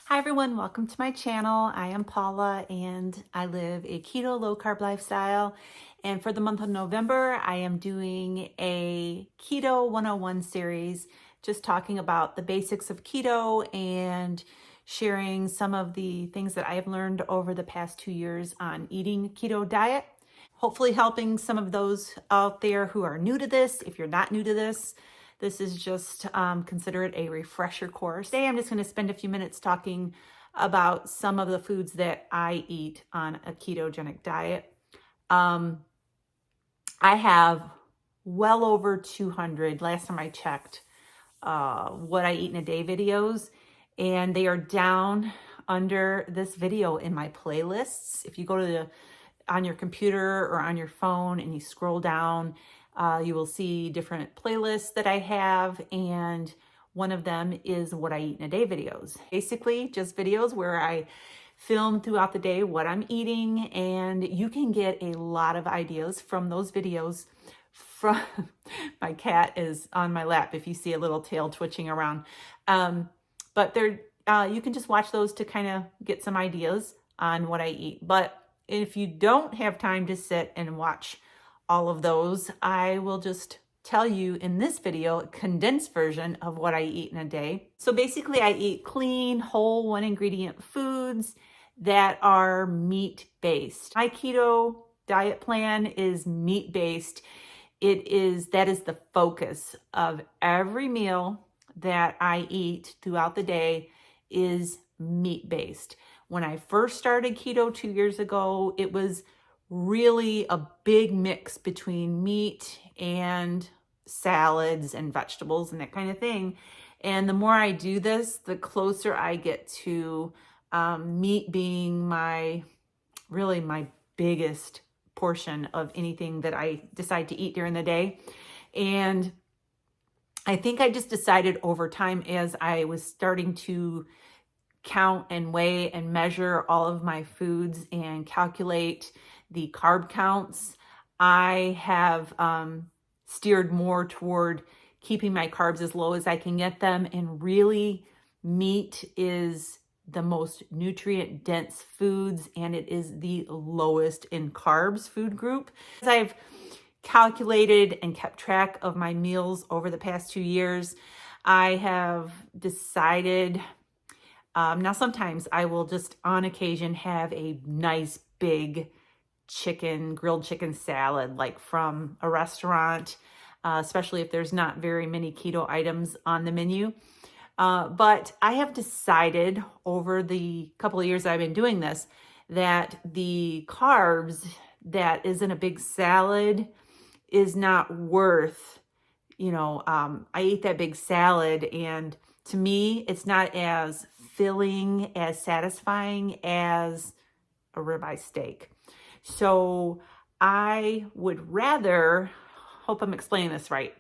Hi everyone, welcome to my channel. I am Paula and I live a keto low carb lifestyle. And for the month of November, I am doing a Keto 101 series, just talking about the basics of keto and sharing some of the things that I have learned over the past 2 years on eating keto diet. Hopefully helping some of those out there who are new to this. If you're not new to this, this is just consider it a refresher course. Today, I'm just going to spend a few minutes talking about some of the foods that I eat on a ketogenic diet. I have well over 200, last time I checked, what I eat in a day videos, and they are down under this video in my playlists. If you go to on your computer or on your phone and you scroll down, you will see different playlists that I have, and one of them is what I eat in a day videos. Basically, just videos where I film throughout the day what I'm eating, and you can get a lot of ideas from those videos. From my cat is on my lap if you see a little tail twitching around. But they're you can just watch those to kind of get some ideas on what I eat. But if you don't have time to sit and watch all of those, I will just tell you in this video a condensed version of what I eat in a day. So basically, I eat clean, whole, one ingredient foods that are meat-based. My keto diet plan is meat-based. That is the focus of every meal that I eat throughout the day is meat-based. When I first started keto 2 years ago, it was really a big mix between meat and salads and vegetables and that kind of thing. And the more I do this, the closer I get to meat being my biggest portion of anything that I decide to eat during the day. And I think I just decided over time, as I was starting to count and weigh and measure all of my foods and calculate the carb counts, I have steered more toward keeping my carbs as low as I can get them. And really, meat is the most nutrient dense foods, and it is the lowest in carbs food group. As I've calculated and kept track of my meals over the past 2 years, I have decided, now sometimes I will just on occasion have a nice big grilled chicken salad, like from a restaurant, especially if there's not very many keto items on the menu. But I have decided over the couple of years I've been doing this, that the carbs that is in a big salad is not worth, I eat that big salad, and to me, it's not as filling, as satisfying as a ribeye steak. So I would rather, hope I'm explaining this right,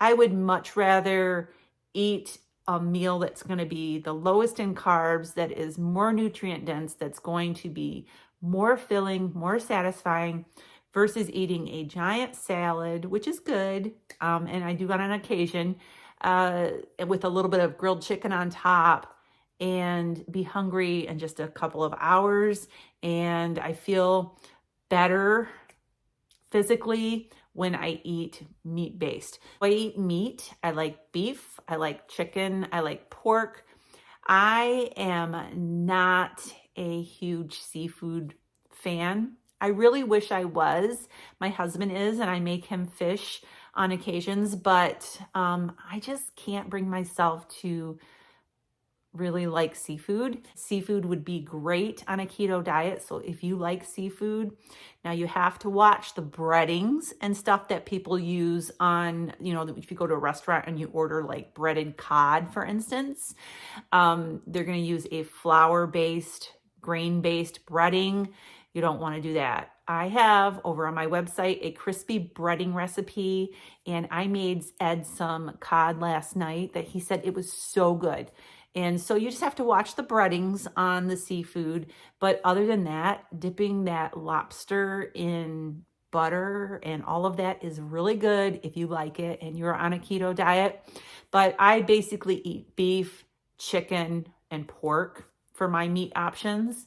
I would much rather eat a meal that's going to be the lowest in carbs, that is more nutrient dense, that's going to be more filling, more satisfying, versus eating a giant salad, which is good, and I do on an occasion, with a little bit of grilled chicken on top, and be hungry in just a couple of hours. And I feel better physically when I eat meat-based. I eat meat. I like beef. I like chicken. I like pork. I am not a huge seafood fan. I really wish I was. My husband is, and I make him fish on occasions, but I just can't bring myself to really like seafood. Seafood would be great on a keto diet. So if you like seafood, now you have to watch the breadings and stuff that people use on, if you go to a restaurant and you order like breaded cod, for instance, they're going to use a flour-based, grain-based breading. You don't want to do that. I have over on my website a crispy breading recipe, and I made Ed some cod last night that he said it was so good. And so you just have to watch the breadings on the seafood. But other than that, dipping that lobster in butter and all of that is really good if you like it and you're on a keto diet. But I basically eat beef, chicken, and pork. for my meat options.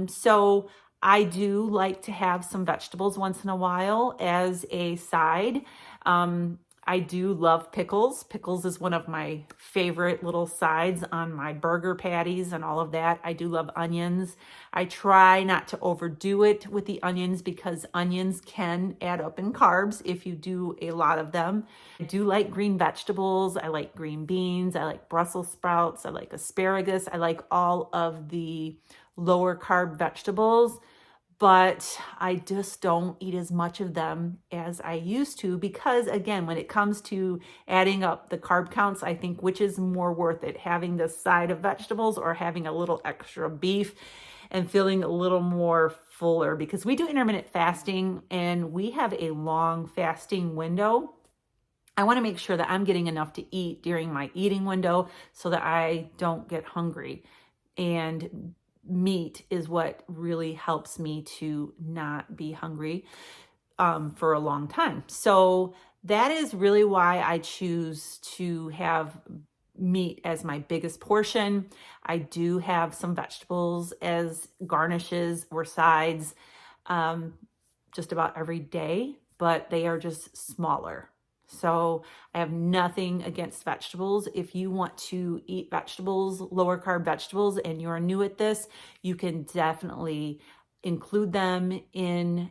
So I do like to have some vegetables once in a while as a side. I do love pickles. Pickles is one of my favorite little sides on my burger patties and all of that. I do love onions. I try not to overdo it with the onions because onions can add up in carbs if you do a lot of them. I do like green vegetables. I like green beans. I like Brussels sprouts. I like asparagus. I like all of the lower carb vegetables, but I just don't eat as much of them as I used to because, again, when it comes to adding up the carb counts, I think which is more worth it, having the side of vegetables or having a little extra beef and feeling a little more fuller, because we do intermittent fasting and we have a long fasting window. I want to make sure that I'm getting enough to eat during my eating window so that I don't get hungry. And meat is what really helps me to not be hungry for a long time. So that is really why I choose to have meat as my biggest portion. I do have some vegetables as garnishes or sides just about every day, but they are just smaller. So I have nothing against vegetables. If you want to eat vegetables, lower carb vegetables, and you're new at this, you can definitely include them into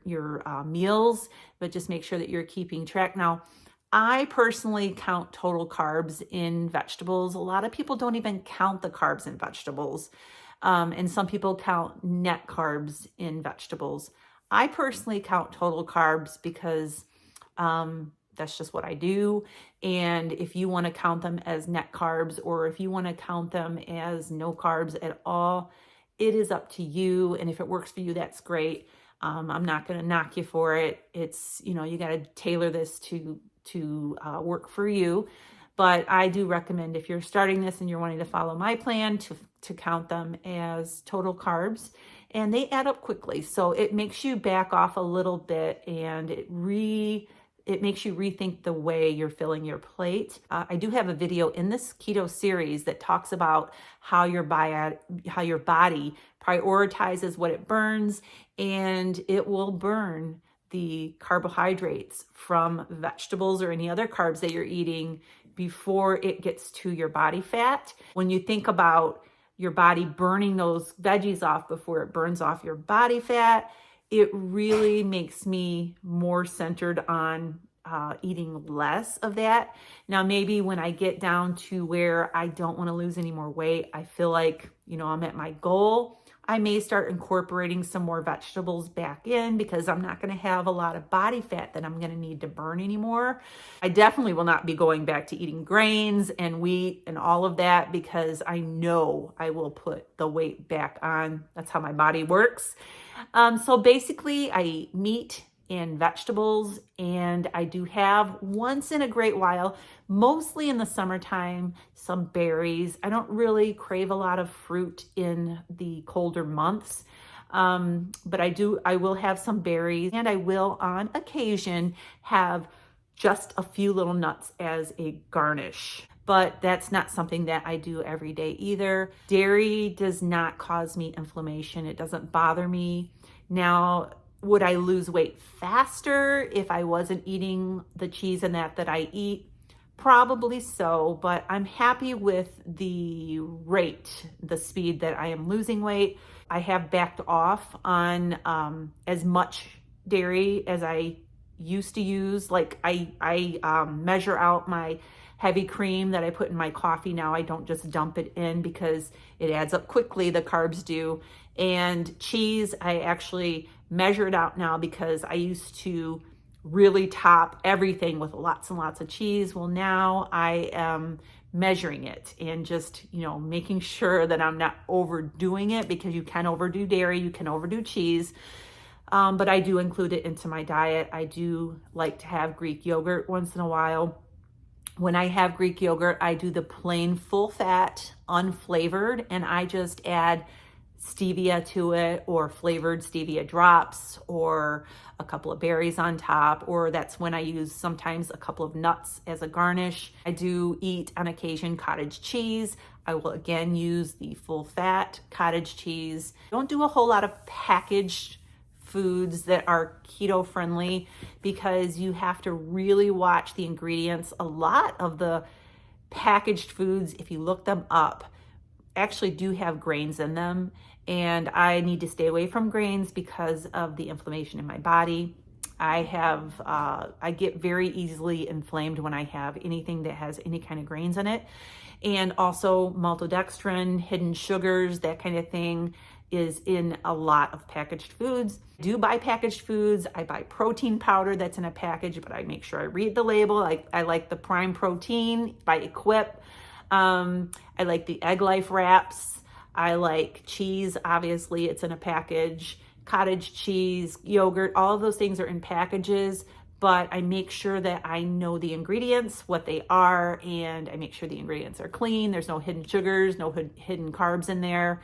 your meals, but just make sure that you're keeping track. Now, I personally count total carbs in vegetables. A lot of people don't even count the carbs in vegetables. And some people count net carbs in vegetables. I personally count total carbs because that's just what I do. And if you want to count them as net carbs, or if you want to count them as no carbs at all, it is up to you. And if it works for you, that's great. I'm not going to knock you for it. It's, you got to tailor this to work for you. But I do recommend, if you're starting this and you're wanting to follow my plan, to count them as total carbs, and they add up quickly. So it makes you back off a little bit, and it makes you rethink the way you're filling your plate. I do have a video in this keto series that talks about how your body prioritizes what it burns, and it will burn the carbohydrates from vegetables or any other carbs that you're eating before it gets to your body fat. When you think about your body burning those veggies off before it burns off your body fat, it really makes me more centered on eating less of that. Now, maybe when I get down to where I don't want to lose any more weight, I feel like, I'm at my goal, I may start incorporating some more vegetables back in, because I'm not going to have a lot of body fat that I'm going to need to burn anymore. I definitely will not be going back to eating grains and wheat and all of that, because I know I will put the weight back on. That's how my body works. So basically, I eat meat and vegetables, and I do have, once in a great while, mostly in the summertime, some berries. I don't really crave a lot of fruit in the colder months, but I will have some berries, and I will on occasion have just a few little nuts as a garnish. But that's not something that I do every day either. Dairy does not cause me inflammation. It doesn't bother me. Now, would I lose weight faster if I wasn't eating the cheese and that I eat? Probably so, but I'm happy with the rate, the speed that I am losing weight. I have backed off on as much dairy as I used to use. Like I measure out my heavy cream that I put in my coffee now. I don't just dump it in because it adds up quickly, the carbs do. And cheese, I actually measure it out now, because I used to really top everything with lots and lots of cheese. Well, now I am measuring it and just, making sure that I'm not overdoing it, because you can overdo dairy, you can overdo cheese. But I do include it into my diet. I do like to have Greek yogurt once in a while. When I have Greek yogurt, I do the plain full fat, unflavored, and I just add stevia to it, or flavored stevia drops, or a couple of berries on top, or that's when I use sometimes a couple of nuts as a garnish. I do eat on occasion cottage cheese. I will again use the full fat cottage cheese. Don't do a whole lot of packaged foods that are keto friendly because you have to really watch the ingredients. A lot of the packaged foods, if you look them up, actually do have grains in them, and I need to stay away from grains because of the inflammation in my body. I get very easily inflamed when I have anything that has any kind of grains in it. And also maltodextrin, hidden sugars, that kind of thing is in a lot of packaged foods. I do buy packaged foods. I buy protein powder that's in a package, but I make sure I read the label. I like the Prime Protein by Equip. I like the Egg Life wraps. I like cheese, obviously it's in a package. Cottage cheese, yogurt, all of those things are in packages, but I make sure that I know the ingredients, what they are, and I make sure the ingredients are clean. There's no hidden sugars, no hidden carbs in there.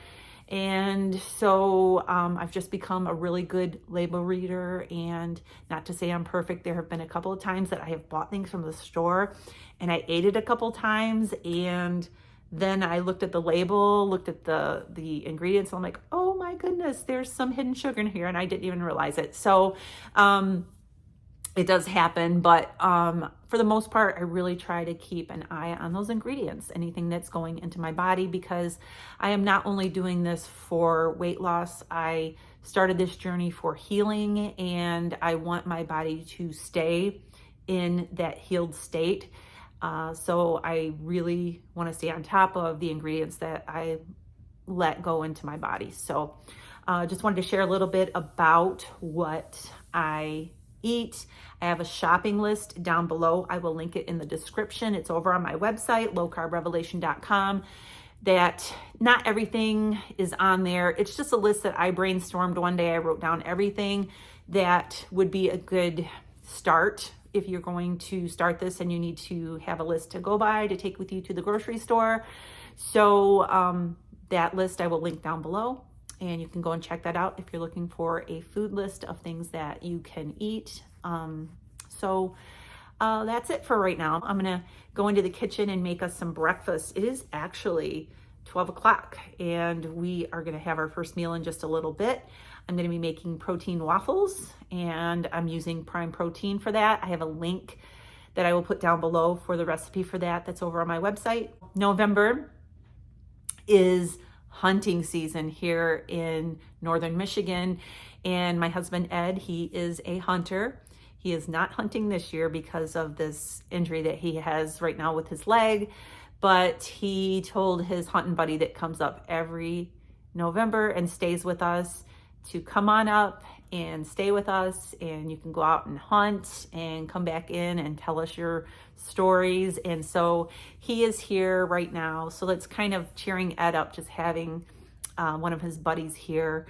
And so I've just become a really good label reader, and not to say I'm perfect. There have been a couple of times that I have bought things from the store and I ate it a couple of times, and then I looked at the label, looked at the ingredients, and I'm like, oh my goodness, there's some hidden sugar in here, and I didn't even realize it. So it does happen, but for the most part, I really try to keep an eye on those ingredients, anything that's going into my body, because I am not only doing this for weight loss. I started this journey for healing, and I want my body to stay in that healed state. So I really want to stay on top of the ingredients that I let go into my body. So just wanted to share a little bit about what I eat. I have a shopping list down below. I will link it in the description. It's over on my website, lowcarbrevelation.com. That not everything is on there. It's just a list that I brainstormed one day. I wrote down everything that would be a good start if you're going to start this and you need to have a list to go by to take with you to the grocery store. So that list I will link down below, and you can go and check that out if you're looking for a food list of things that you can eat. So that's it for right now. I'm gonna go into the kitchen and make us some breakfast. It is actually 12 o'clock and we are gonna have our first meal in just a little bit. I'm gonna be making protein waffles, and I'm using Prime Protein for that. I have a link that I will put down below for the recipe for that. That's over on my website. November is hunting season here in northern Michigan, and my husband Ed, he is a hunter. He is not hunting this year because of this injury that he has right now with his leg, but he told his hunting buddy that comes up every November and stays with us to come on up and stay with us, and you can go out and hunt and come back in and tell us your stories. And so he is here right now, so that's kind of cheering Ed up, just having one of his buddies here.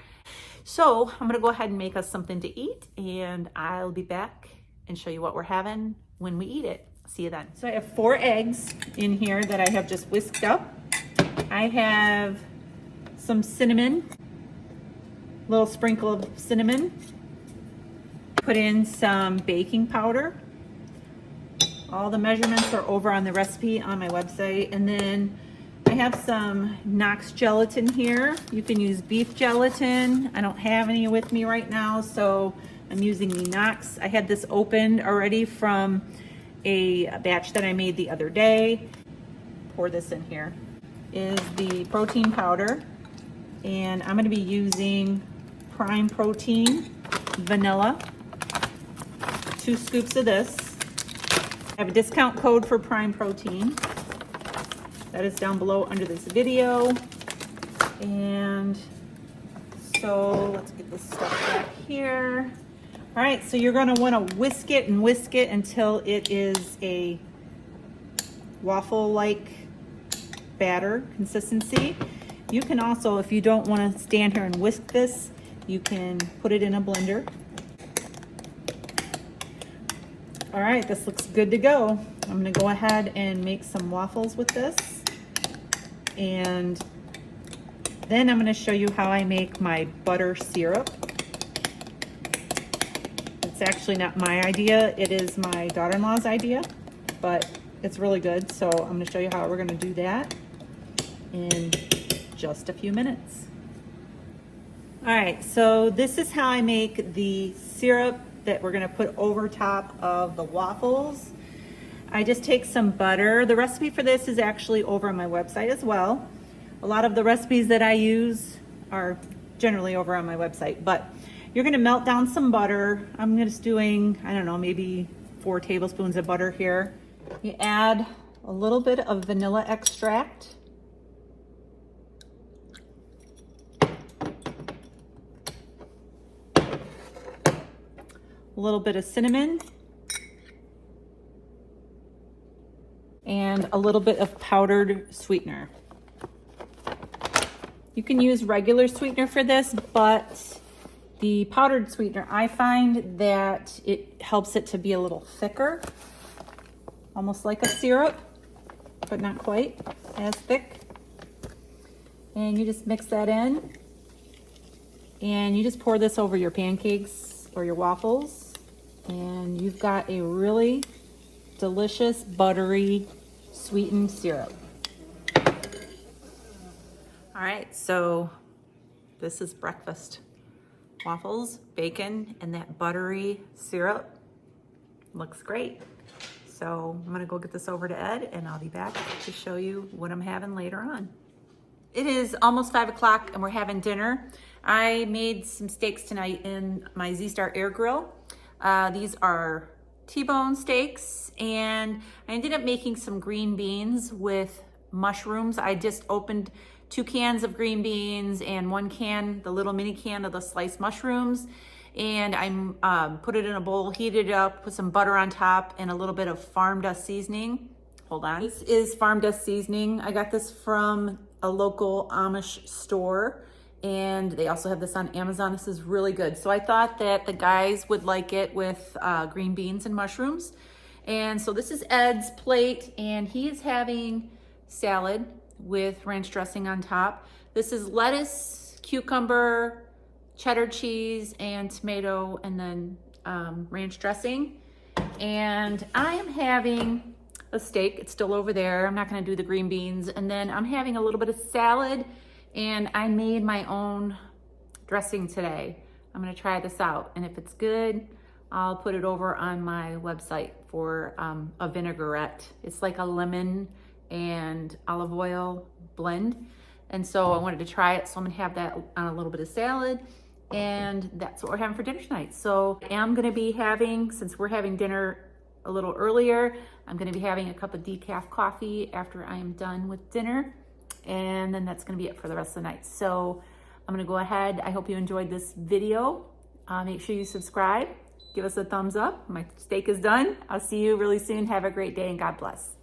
So I'm gonna go ahead and make us something to eat, and I'll be back and show you what we're having when we eat it. See you then. So I have 4 eggs in here that I have just whisked up. I have some cinnamon, little sprinkle of cinnamon. Put in some baking powder. All the measurements are over on the recipe on my website. And then I have some Knox gelatin here. You can use beef gelatin. I don't have any with me right now, so I'm using the Knox. I had this opened already from a batch that I made the other day. Pour this in here. Is the protein powder, and I'm going to be using Prime Protein vanilla, 2 scoops of this. I have a discount code for Prime Protein that is down below under this video. And so let's get this stuff back here. All right, so you're going to want to whisk it until it is a waffle-like batter consistency. You can also, if you don't want to stand here and whisk this, you can put it in a blender. All right, this looks good to go. I'm gonna go ahead and make some waffles with this. And then I'm gonna show you how I make my butter syrup. It's actually not my idea, it is my daughter-in-law's idea, but it's really good. So I'm gonna show you how we're gonna do that. in just a few minutes. All right, so this is how I make the syrup that we're gonna put over top of the waffles. I just take some butter. The recipe for this is actually over on my website as well. A lot of the recipes that I use are generally over on my website, but you're gonna melt down some butter. I'm just doing, I don't know, maybe 4 tablespoons of butter here. You add a little bit of vanilla extract. A little bit of cinnamon. And a little bit of powdered sweetener. You can use regular sweetener for this, but the powdered sweetener, I find that it helps it to be a little thicker, almost like a syrup, but not quite as thick. And you just mix that in, and you just pour this over your pancakes or your waffles, and you've got a really delicious, buttery, sweetened syrup. All right, so this is breakfast. Waffles, bacon, and that buttery syrup. Looks great. So I'm gonna go get this over to Ed, and I'll be back to show you what I'm having later on. It is almost 5 o'clock and we're having dinner. I made some steaks tonight in my Z-Star Air Grill. These are T-bone steaks, and I ended up making some green beans with mushrooms. I just opened 2 cans of green beans and 1 can, the little mini can of the sliced mushrooms. And I put it in a bowl, heated it up, put some butter on top and a little bit of farm dust seasoning. Hold on. This is farm dust seasoning. I got this from a local Amish store, and they also have this on Amazon. This is really good. So I thought that the guys would like it with green beans and mushrooms. And so this is Ed's plate, and he is having salad with ranch dressing on top. This is lettuce, cucumber, cheddar cheese, and tomato, and then ranch dressing. And I am having a steak. It's still over there. I'm not gonna do the green beans. And then I'm having a little bit of salad, and I made my own dressing today. I'm gonna try this out, and if it's good, I'll put it over on my website for a vinaigrette. It's like a lemon and olive oil blend. And so I wanted to try it, so I'm gonna have that on a little bit of salad, and that's what we're having for dinner tonight. So I'm gonna be having, since we're having dinner a little earlier, I'm gonna be having a cup of decaf coffee after I am done with dinner, and then that's gonna be it for the rest of the night. So I'm gonna go ahead. I hope you enjoyed this video. Make sure you subscribe, give us a thumbs up. My steak is done. I'll see you really soon. Have a great day, and God bless.